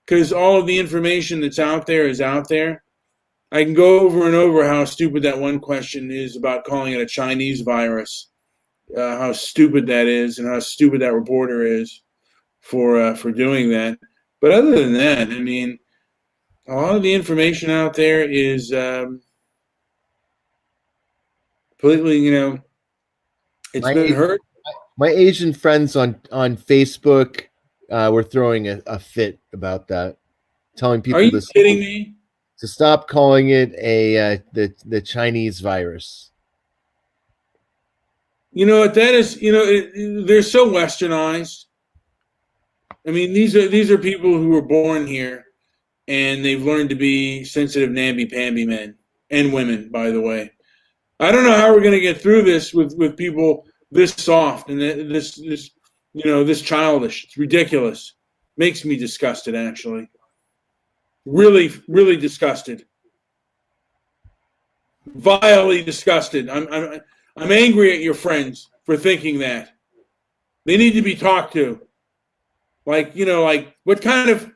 Because all of the information that's out there is out there. I can go over and over how stupid that one question is about calling it a Chinese virus. How stupid that is, and how stupid that reporter is for doing that. But other than that, I mean, a lot of the information out there is completely, it's been heard. My Asian friends on Facebook were throwing a fit about that, telling people Are you kidding me? To stop calling it the Chinese virus. You know what that is? They're so westernized. I mean, these are people who were born here, and they've learned to be sensitive, namby-pamby men and women. By the way, I don't know how we're going to get through this with people this soft and this childish. It's ridiculous. Makes me disgusted, actually. Really, really disgusted. Vilely disgusted. I'm angry at your friends for thinking that. They need to be talked to. Like what kind of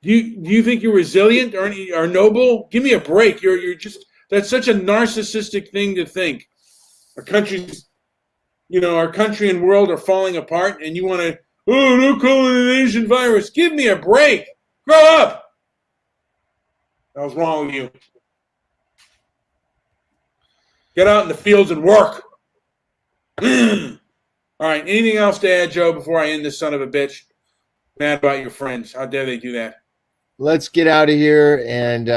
do you think you're resilient or noble? Give me a break. You're just, that's such a narcissistic thing to think. Our country and world are falling apart, and you want to, no call it an Asian virus. Give me a break. Grow up. That was wrong with you. Get out in the fields and work. All right. Anything else to add, Joe, before I end this son of a bitch? Mad about your friends. How dare they do that? Let's get out of here. And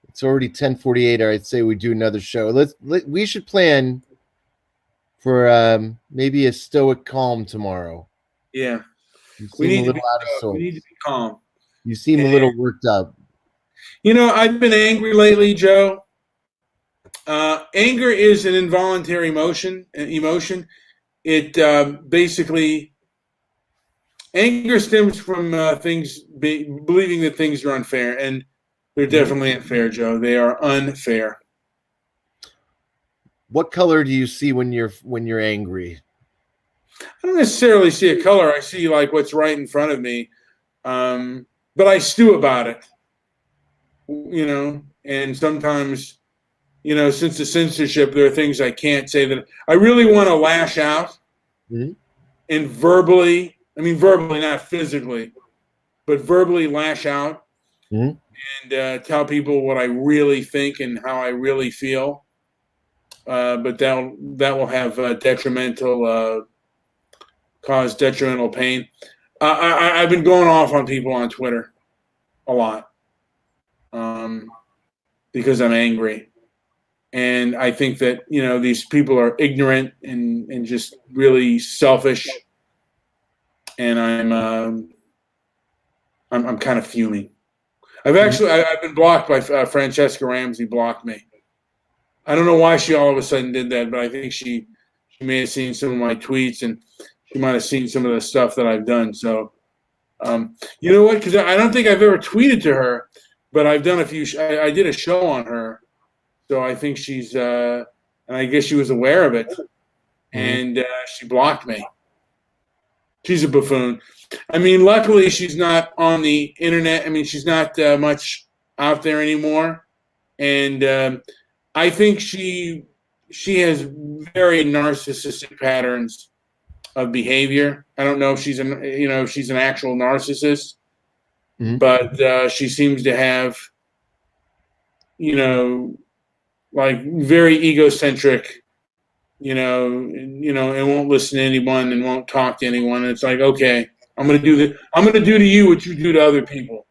it's already 10:48. I'd say we do another show. We should plan for maybe a stoic calm tomorrow. Yeah. You seem a little out of sorts. We need to be calm. You seem a little worked up. I've been angry lately, Joe. Anger is an involuntary emotion. It basically, anger stems from believing that things are unfair, and they're definitely unfair, Joe. They are unfair. What color do you see when you're angry? I don't necessarily see a color. I see like what's right in front of me, but I stew about it. And sometimes since the censorship, there are things I can't say that I really want to lash out and verbally, not physically, but verbally lash out and tell people what I really think and how I really feel. But that will have cause detrimental pain. I've been going off on people on Twitter a lot because I'm angry. And I think that, these people are ignorant and just really selfish. And I'm kind of fuming. I've been blocked by Francesca Ramsey blocked me. I don't know why she all of a sudden did that, but I think she may have seen some of my tweets and she might have seen some of the stuff that I've done. So, you know what? Because I don't think I've ever tweeted to her, but I've done a few. I did a show on her, so I think she's. And I guess she was aware of it, and she blocked me. She's a buffoon. Luckily she's not on the internet. She's not much out there anymore, and I think she has very narcissistic patterns of behavior. I don't know if she's she's an actual narcissist, but she seems to have, like very egocentric, and won't listen to anyone and won't talk to anyone. And it's like, okay, I'm going to do to you what you do to other people.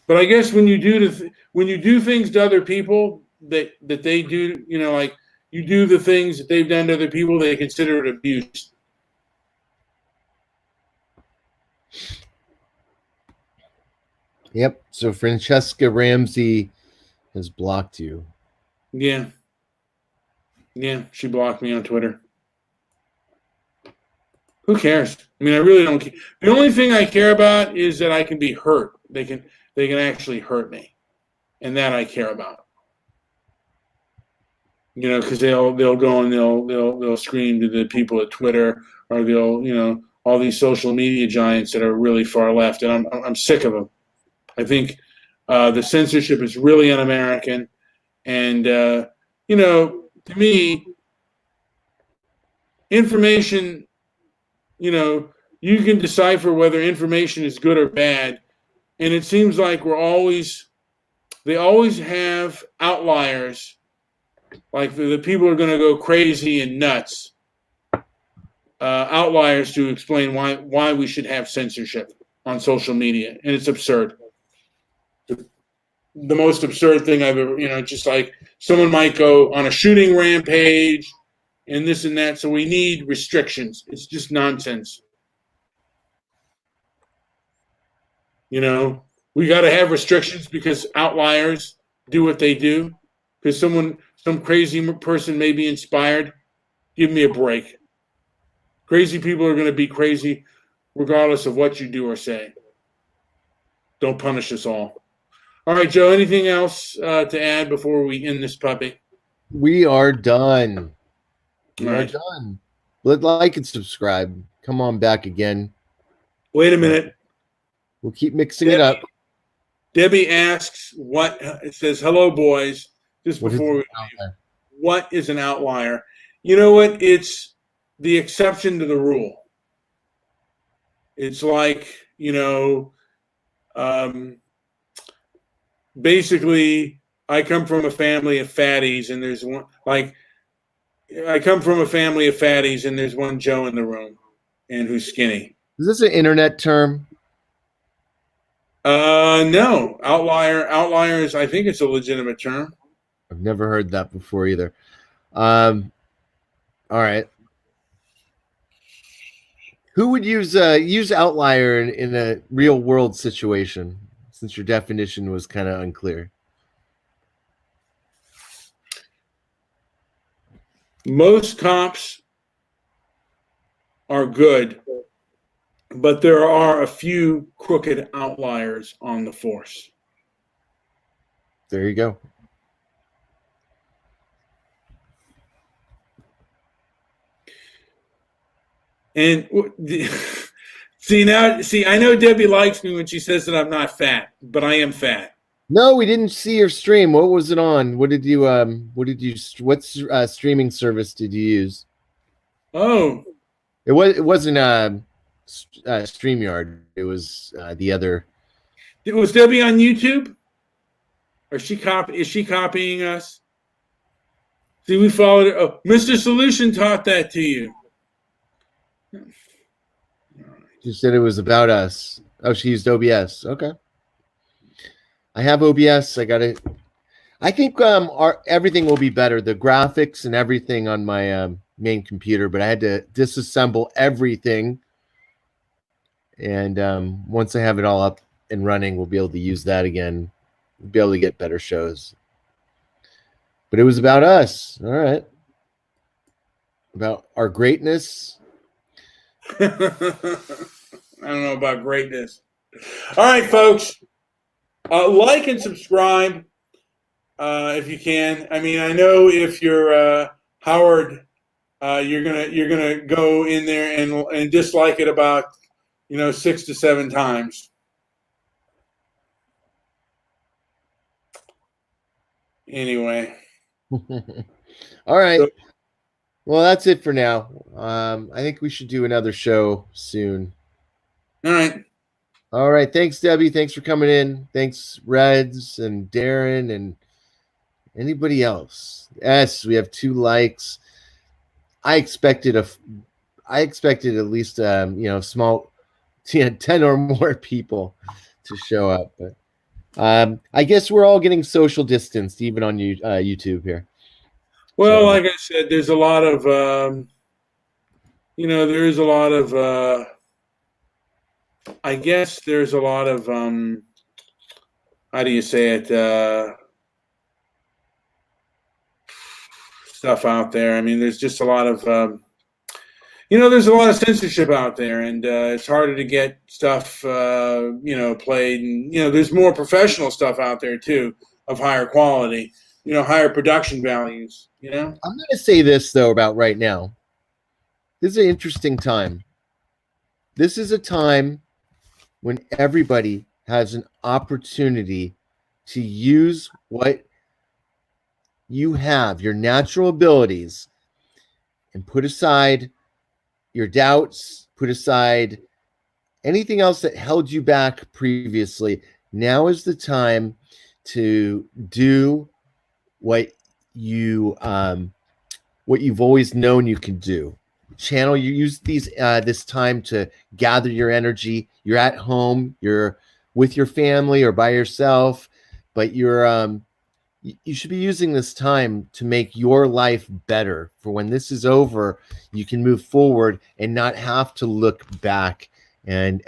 But I guess when you do things to other people that they do, like you do the things that they've done to other people, they consider it abuse. Yep. So Francesca Ramsey has blocked you. Yeah. Yeah, she blocked me on Twitter. Who cares? I really don't care. The only thing I care about is that I can be hurt. They can actually hurt me, and that I care about. Because they'll go and they'll scream to the people at Twitter, or they'll all these social media giants that are really far left, and I'm sick of them. I think the censorship is really un-American, and to me, information, you can decipher whether information is good or bad, and it seems like they always have outliers. Like the people are going to go crazy and nuts. Outliers to explain why we should have censorship on social media, and it's absurd. The most absurd thing I've ever, just like someone might go on a shooting rampage and this and that, so we need restrictions. It's just nonsense. We got to have restrictions because outliers do what they do. Because some crazy person may be inspired. Give me a break. Crazy people are going to be crazy regardless of what you do or say. Don't punish us all. All right, Joe, anything else to add before we end this puppy? We are done. We All are right. done. Like and subscribe. Come on back again. Wait a minute. We'll keep mixing it up. Debbie asks, it says, hello, boys, just before we leave. What is an outlier? You know what? It's the exception to the rule. It's like, basically, I come from a family of fatties, and there's one, like, I come from a family of fatties, and there's one Joe in the room, and who's skinny. Is this an internet term? No. Outliers, I think it's a legitimate term. I've never heard that before either. All right. Who would use outlier in a real world situation, since your definition was kind of unclear? Most cops are good, but there are a few crooked outliers on the force. There you go. And I know Debbie likes me when she says that I'm not fat, but I am fat. No, we didn't see your stream. What was it on? What streaming service did you use? Oh, It wasn't StreamYard. It was the other. was Debbie on YouTube? Or is she copying us? See, we followed it. Oh, Mr. Solution taught that to you. She said it was about us. Oh, she used OBS. Okay. I have OBS. I think everything will be better. The graphics and everything on my main computer, but I had to disassemble everything. And once I have it all up and running, we'll be able to use that again. We'll be able to get better shows. But it was about us. All right. About our greatness. I don't know about greatness. All right, folks. Like and subscribe if you can. I mean, I know if you're Howard, you're gonna go in there and dislike it about 6 to 7 times. Anyway. All right. Well, that's it for now. I think we should do another show soon. All right. All right. Thanks, Debbie. Thanks for coming in. Thanks, Reds and Darren and anybody else. Yes, we have 2 likes. I expected at least small 10 or more people to show up, but I guess we're all getting social distanced even on YouTube here. Well, like I said, there's a lot of there's a lot of I guess there's a lot of how do you say it, stuff out there. I mean, there's just a lot of there's a lot of censorship out there, and it's harder to get stuff played, and there's more professional stuff out there too, of higher quality, higher production values. I'm going to say this though about right now. This is an interesting time. This is a time when everybody has an opportunity to use what you have, your natural abilities, and put aside your doubts, put aside anything else that held you back previously. Now is the time to do what you've always known you can do. You use this time to gather your energy. You're at home, you're with your family or by yourself, but you should be using this time to make your life better. For when this is over, you can move forward and not have to look back and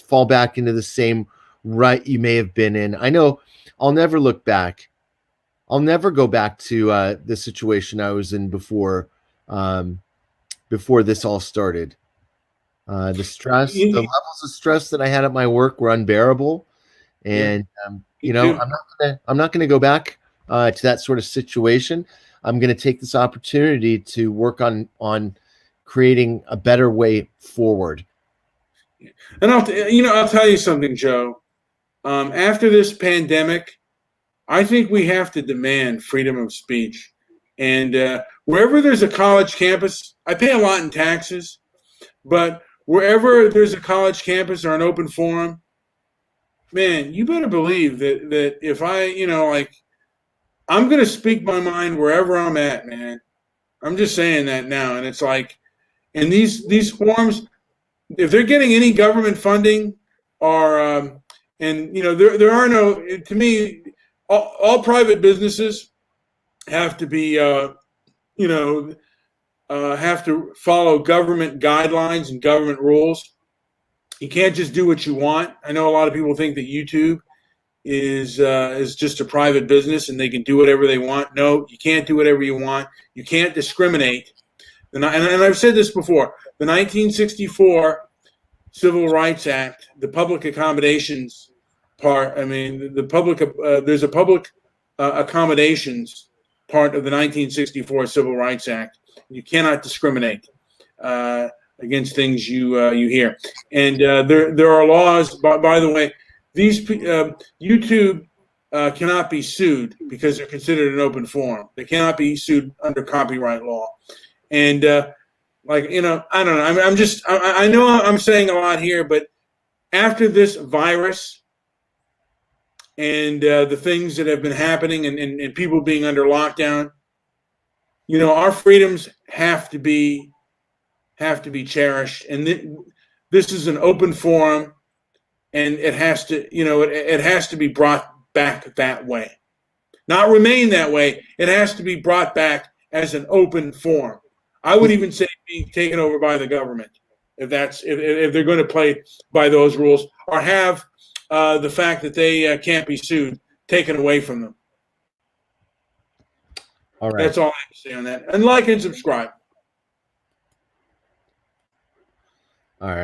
fall back into the same rut you may have been in. I know I'll never look back. I'll never go back to the situation I was in before this all started. The stress, the levels of stress that I had at my work were unbearable, and I'm not gonna go back to that sort of situation. I'm gonna take this opportunity to work on creating a better way forward. And I'll tell you something, Joe. After this pandemic, I think we have to demand freedom of speech. And wherever there's a college campus, I pay a lot in taxes, but wherever there's a college campus or an open forum, man, you better believe that if I'm going to speak my mind wherever I'm at, man. I'm just saying that now. And it's like, and these forums, if they're getting any government funding or, there are no, to me, all private businesses have to be, have to follow government guidelines and government rules. You can't just do what you want. I know a lot of people think that YouTube is just a private business and they can do whatever they want. No, you can't do whatever you want. You can't discriminate. And I've said this before. The 1964 Civil Rights Act, the public accommodations part. I mean, there's a public accommodations part of the 1964 Civil Rights Act. You cannot discriminate against things you hear. And there are laws. By the way, these YouTube cannot be sued because they're considered an open forum. They cannot be sued under copyright law. And I don't know. I know I'm saying a lot here, but after this virus and the things that have been happening and people being under lockdown, our freedoms have to be cherished. And this is an open forum, and it has to, it has to be brought back that way. Not remain that way. It has to be brought back as an open forum. I would even say be taken over by the government if they're going to play by those rules, or have the fact that they can't be sued taken away from them. All right. That's all I have to say on that. And like and subscribe.